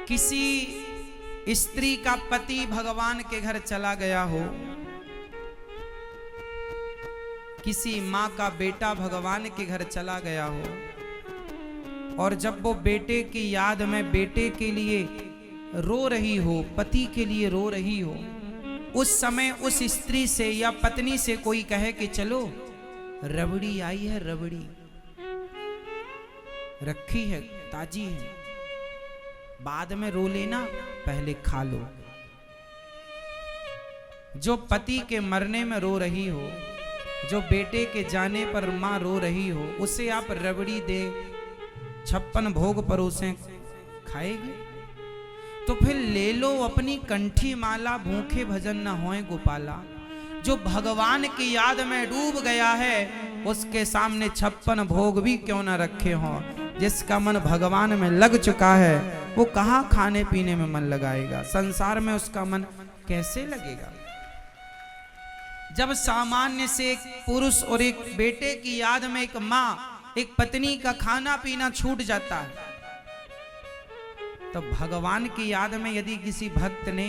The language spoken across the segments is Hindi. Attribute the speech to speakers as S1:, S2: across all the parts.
S1: किसी स्त्री का पति भगवान के घर चला गया हो, किसी माँ का बेटा भगवान के घर चला गया हो, और जब वो बेटे की याद में बेटे के लिए रो रही हो, पति के लिए रो रही हो, उस समय उस स्त्री से या पत्नी से कोई कहे कि चलो रबड़ी आई है, रबड़ी रखी है, ताजी है, बाद में रो लेना, पहले खा लो। जो पति के मरने में रो रही हो, जो बेटे के जाने पर मां रो रही हो, उसे आप रबड़ी दे, 56 भोग परोसे, खाएगी? तो फिर ले लो अपनी कंठी माला, भूखे भजन न होए गोपाला। जो भगवान की याद में डूब गया है, उसके सामने 56 भोग भी क्यों न रखे हों। जिसका मन भगवान में लग चुका है, वो कहाँ खाने पीने में मन लगाएगा, संसार में उसका मन कैसे लगेगा। जब सामान्य से एक पुरुष और एक बेटे की याद में एक माँ, एक पत्नी का खाना पीना छूट जाता है, तो भगवान की याद में यदि किसी भक्त ने,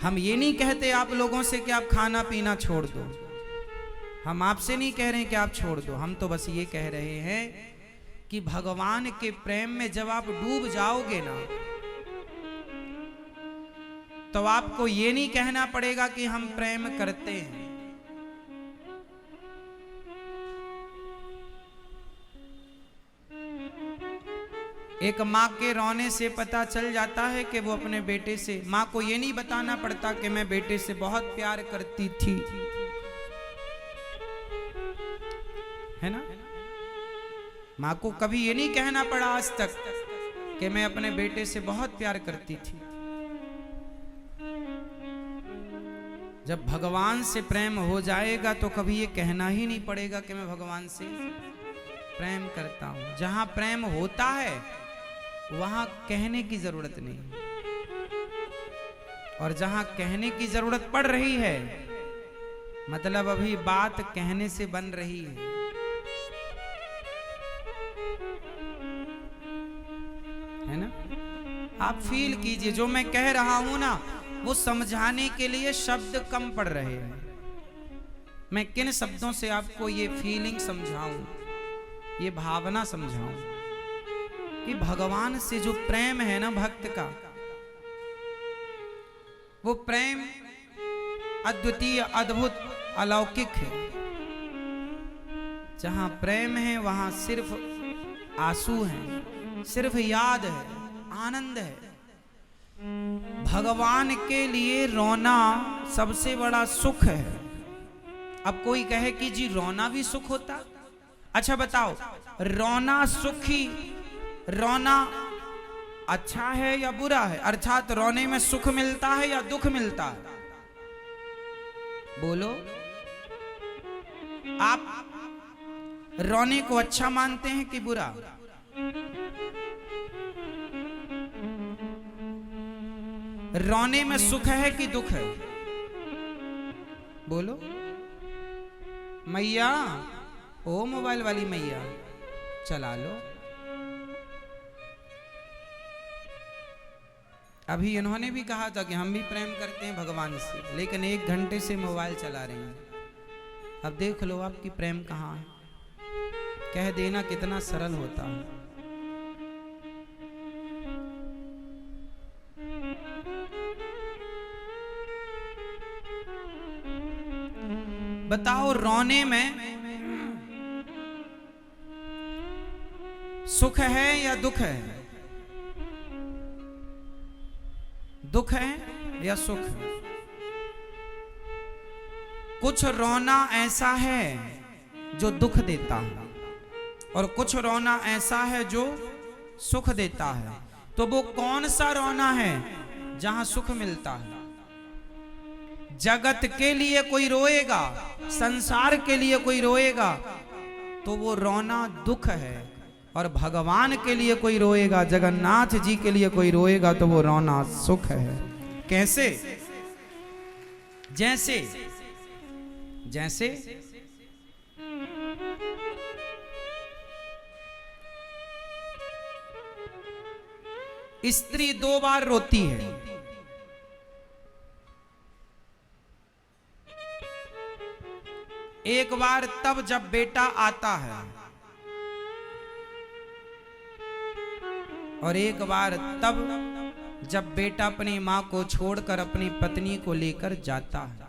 S1: हम ये नहीं कहते आप लोगों से कि आप खाना पीना छोड़ दो, हम आपसे नहीं कह रहे हैं कि आप छोड़ दो, हम तो बस ये कह रहे हैं कि भगवान के प्रेम में जब आप डूब जाओगे ना, तो आपको ये नहीं कहना पड़ेगा कि हम प्रेम करते हैं। एक माँ के रोने से पता चल जाता है कि वो अपने बेटे से, माँ को ये नहीं बताना पड़ता कि मैं बेटे से बहुत प्यार करती थी, है ना। माँ को कभी ये नहीं कहना पड़ा आज तक कि मैं अपने बेटे से बहुत प्यार करती थी। जब भगवान से प्रेम हो जाएगा तो कभी ये कहना ही नहीं पड़ेगा कि मैं भगवान से प्रेम करता हूं। जहां प्रेम होता है वहां कहने की जरूरत नहीं, और जहां कहने की जरूरत पड़ रही है, मतलब अभी बात कहने से बन रही है ना। आप फील कीजिए, जो मैं कह रहा हूं ना, वो समझाने के लिए शब्द कम पड़ रहे हैं। मैं किन शब्दों से आपको ये फीलिंग समझाऊं, ये भावना समझाऊं कि भगवान से जो प्रेम है ना भक्त का, वो प्रेम अद्वितीय, अद्भुत, अलौकिक है। जहां प्रेम है वहां सिर्फ आंसू हैं, सिर्फ याद है, आनंद है। भगवान के लिए रोना सबसे बड़ा सुख है। अब कोई कहे कि जी रोना भी सुख होता, अच्छा बताओ, रोना सुखी, रोना अच्छा है या बुरा है? अर्थात रोने में सुख मिलता है या दुख मिलता है? बोलो। आप रोने को अच्छा मानते हैं कि बुरा? रोने में सुख है कि दुख है? बोलो। मैया, ओ मोबाइल वाली मैया, चला लो। अभी इन्होंने भी कहा था कि हम भी प्रेम करते हैं भगवान से, लेकिन 1 घंटे से मोबाइल चला रहे हैं। अब देख लो आपकी प्रेम कहाँ है। कह देना कितना सरल होता है। बताओ, रोने में सुख है या दुख है? दुख है या सुख है? कुछ रोना ऐसा है जो दुख देता है, और कुछ रोना ऐसा है जो सुख देता है। तो वो कौन सा रोना है जहां सुख मिलता है? जगत के लिए कोई रोएगा, संसार के लिए कोई रोएगा, तो वो रोना दुख है। और भगवान के लिए कोई रोएगा, जगन्नाथ जी के लिए कोई रोएगा, तो वो रोना सुख है। कैसे? जैसे जैसे स्त्री 2 बार रोती है। एक बार तब जब बेटा आता है, और एक बार तब जब बेटा अपनी मां को छोड़कर अपनी पत्नी को लेकर जाता है।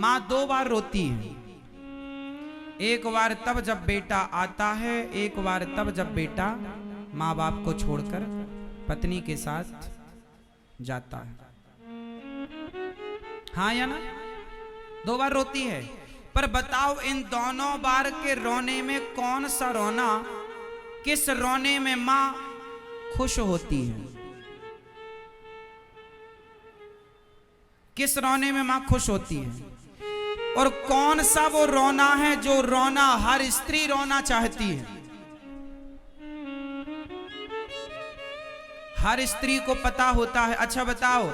S1: मां 2 बार रोती है। एक बार तब जब बेटा आता है, एक बार तब जब बेटा माँ बाप को छोड़कर पत्नी के साथ जाता है। हाँ या ना? 2 बार रोती है। पर बताओ इन दोनों बार के रोने में कौन सा रोना, किस रोने में माँ खुश होती है? किस रोने में माँ खुश होती है? और कौन सा वो रोना है जो रोना हर स्त्री रोना चाहती है? हर स्त्री को पता होता है। अच्छा बताओ,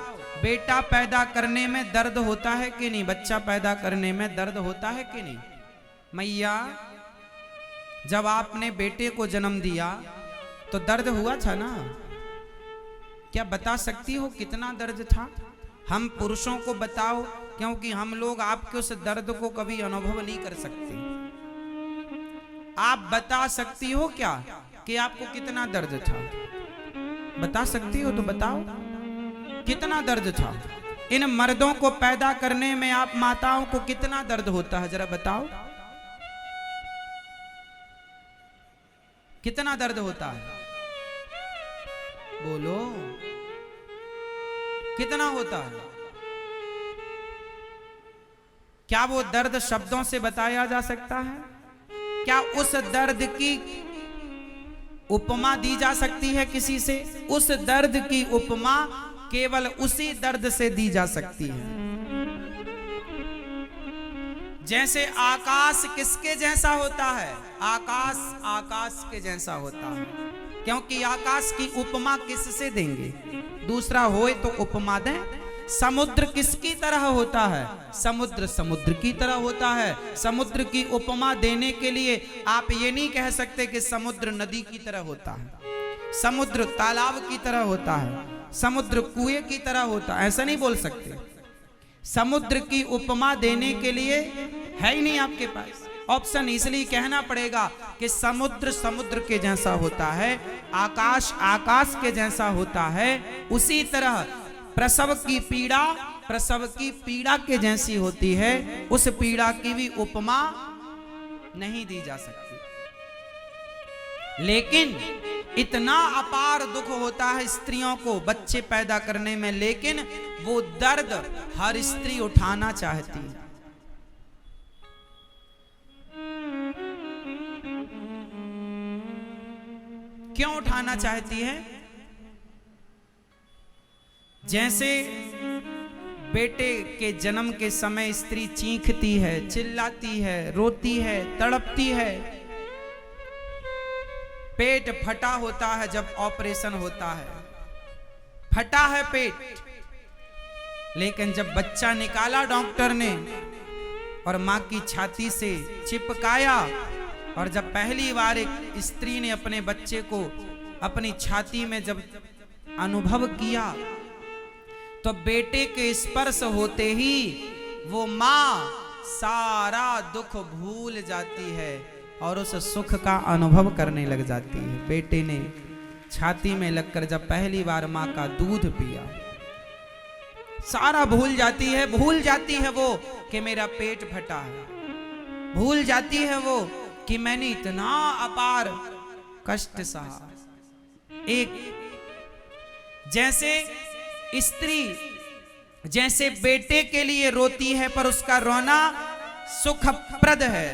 S1: बेटा पैदा करने में दर्द होता है कि नहीं? बच्चा पैदा करने में दर्द होता है कि नहीं? मैया, जब आपने बेटे को जन्म दिया तो दर्द हुआ था ना? क्या बता सकती हो कितना दर्द था? हम पुरुषों को बताओ, क्योंकि हम लोग आपके उस दर्द को कभी अनुभव नहीं कर सकते। आप बता सकती हो क्या कि आपको कितना दर्द था? बता सकती हो तो बताओ कितना दर्द था? इन मर्दों को पैदा करने में आप माताओं को कितना दर्द होता है, जरा बताओ कितना दर्द होता है? बोलो कितना होता है? क्या वो दर्द शब्दों से बताया जा सकता है? क्या उस दर्द की उपमा दी जा सकती है किसी से? उस दर्द की उपमा केवल उसी दर्द से दी जा सकती है। जैसे आकाश किसके जैसा होता है? आकाश आकाश के जैसा होता है, क्योंकि आकाश की उपमा किससे देंगे? दूसरा होए तो उपमा दें। समुद्र किसकी तरह होता है? समुद्र समुद्र की तरह होता है। समुद्र की उपमा देने के लिए आप ये नहीं कह सकते कि समुद्र नदी की तरह होता है, समुद्र तालाब की तरह होता है, समुद्र कुएं की तरह होता है, ऐसा नहीं बोल सकते। समुद्र की उपमा देने के लिए है ही नहीं आपके पास ऑप्शन, इसलिए कहना पड़ेगा कि समुद्र समुद्र के जैसा होता है, आकाश आकाश के जैसा होता है। उसी तरह प्रसव की पीड़ा के जैसी होती है। उस पीड़ा की भी उपमा नहीं दी जा सकती। लेकिन इतना अपार दुख होता है स्त्रियों को बच्चे पैदा करने में, लेकिन वो दर्द हर स्त्री उठाना चाहती है। क्यों उठाना चाहती है? जैसे बेटे के जन्म के समय स्त्री चीखती है, चिल्लाती है, रोती है, तड़पती है। पेट फटा होता है जब ऑपरेशन होता है, फटा है पेट, लेकिन जब बच्चा निकाला डॉक्टर ने और मां की छाती से चिपकाया, और जब पहली बार एक स्त्री ने अपने बच्चे को अपनी छाती में जब अनुभव किया, तो बेटे के स्पर्श होते ही वो मां सारा दुख भूल जाती है और उस सुख का अनुभव करने लग जाती है। बेटे ने छाती में लगकर जब पहली बार मां का दूध पिया, सारा भूल जाती है वो कि मेरा पेट फटा है, भूल जाती है वो कि मैंने इतना अपार कष्ट सहा। एक जैसे स्त्री जैसे बेटे के लिए रोती है, पर उसका रोना सुखप्रद है,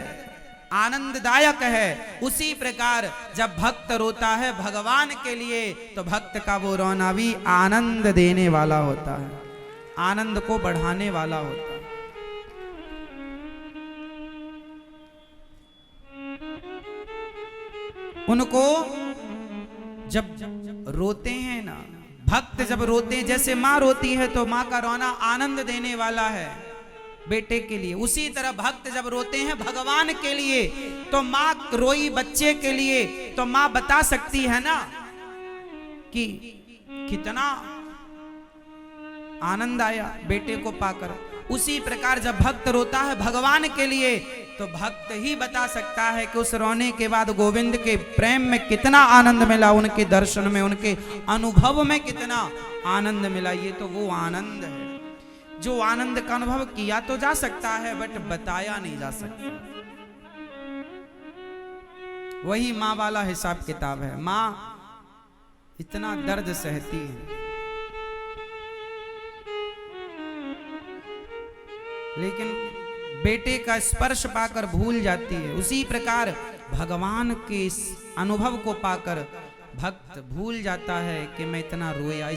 S1: आनंददायक है, उसी प्रकार जब भक्त रोता है भगवान के लिए, तो भक्त का वो रोना भी आनंद देने वाला होता है, आनंद को बढ़ाने वाला होता है। उनको जब रोते हैं ना, भक्त जब रोते हैं, जैसे माँ रोती है तो माँ का रोना आनंद देने वाला है बेटे के लिए, उसी तरह भक्त जब रोते हैं भगवान के लिए, तो माँ रोई बच्चे के लिए तो मां बता सकती है ना कि कितना आनंद आया बेटे को पाकर। उसी प्रकार जब भक्त रोता है भगवान के लिए तो भक्त ही बता सकता है कि उस रोने के बाद गोविंद के प्रेम में कितना आनंद मिला, उनके दर्शन में, उनके अनुभव में कितना आनंद मिला। ये तो वो आनंद है जो आनंद का अनुभव किया तो जा सकता है बट बताया नहीं जा सकता। वही माँ वाला हिसाब किताब है। माँ इतना दर्द सहती है लेकिन बेटे का स्पर्श पाकर भूल जाती है। उसी प्रकार भगवान के इस अनुभव को पाकर भक्त भूल जाता है कि मैं इतना रोया।